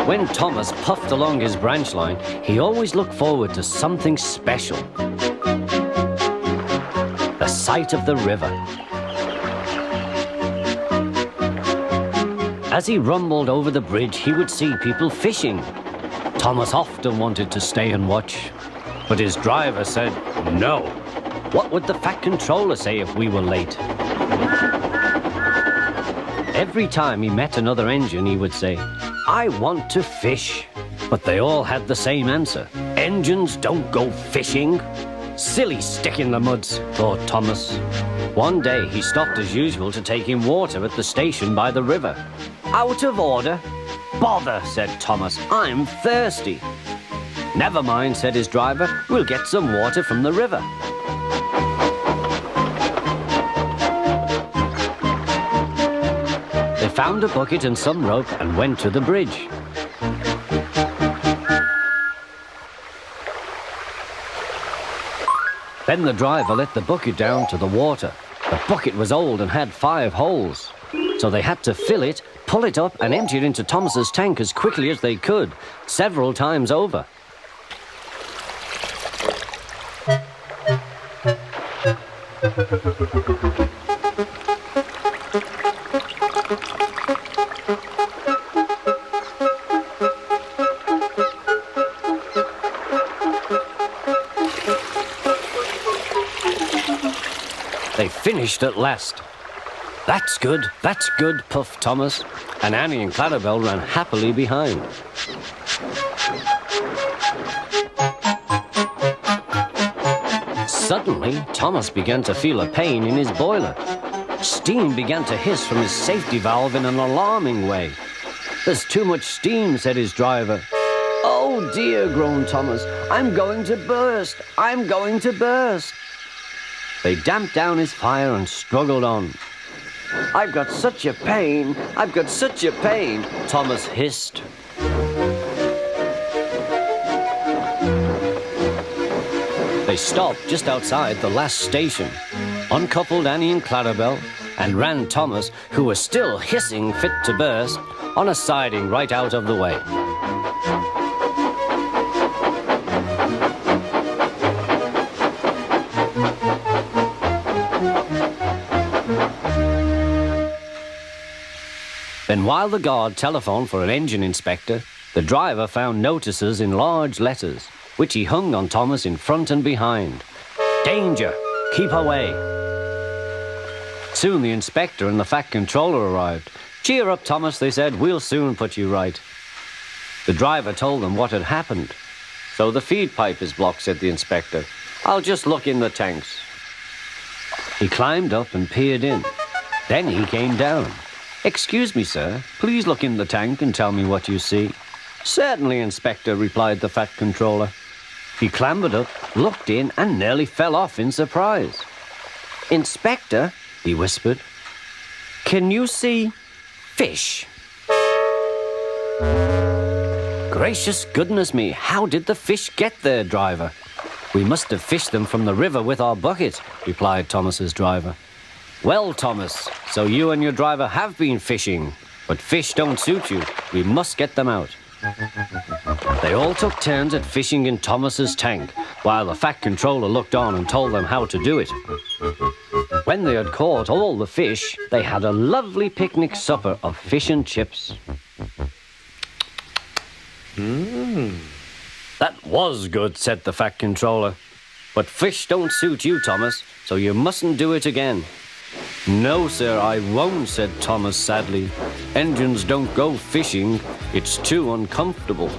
When Thomas puffed along his branch line, he always looked forward to something special. The sight of the river. As he rumbled over the bridge, he would see people fishing. Thomas often wanted to stay and watch, but his driver said no. What would the Fat Controller say if we were late? Every time he met another engine, he would say, "I want to fish." But they all had the same answer. Engines don't go fishing. Silly stick in the muds, thought Thomas. One day he stopped as usual to take in water at the station by the river. Out of order? Bother, said Thomas. I'm thirsty. Never mind, said his driver. We'll get some water from the river. They found a bucket and some rope and went to the bridge. Then the driver let the bucket down to the water. The bucket was old and had 5 holes. So they had to fill it, pull it up and empty it into Thomas's tank as quickly as they could, several times over. They finished at last. That's good, puffed Thomas, and Annie and Clarabel ran happily behind. Suddenly, Thomas began to feel a pain in his boiler. Steam began to hiss from his safety valve in an alarming way. There's too much steam, said his driver. Oh dear, groaned Thomas. I'm going to burst. I'm going to burst. They damped down his fire and struggled on. I've got such a pain. I've got such a pain, Thomas hissed. They stopped just outside the last station, uncoupled Annie and Clarabel, and ran Thomas, who was still hissing fit to burst, on a siding right out of the way. Then while the guard telephoned for an engine inspector, the driver found notices in large letters, which he hung on Thomas in front and behind. Danger! Keep away! Soon the inspector and the Fat Controller arrived. Cheer up, Thomas, they said. We'll soon put you right. The driver told them what had happened. So the feed pipe is blocked, said the inspector. I'll just look in the tanks. He climbed up and peered in. Then he came down. Excuse me, sir. Please look in the tank and tell me what you see. Certainly, Inspector, replied the Fat Controller. He clambered up, looked in, and nearly fell off in surprise. Inspector, he whispered, can you see fish? Gracious goodness me, how did the fish get there, driver? We must have fished them from the river with our bucket, replied Thomas's driver. Well, Thomas, so you and your driver have been fishing, but fish don't suit you. We must get them out. They all took turns at fishing in Thomas's tank, while the Fat Controller looked on and told them how to do it. When they had caught all the fish, they had a lovely picnic supper of fish and chips. That was good, said the Fat Controller. But fish don't suit you, Thomas, so you mustn't do it again. No, sir, I won't, said Thomas sadly. Engines don't go fishing. It's too uncomfortable.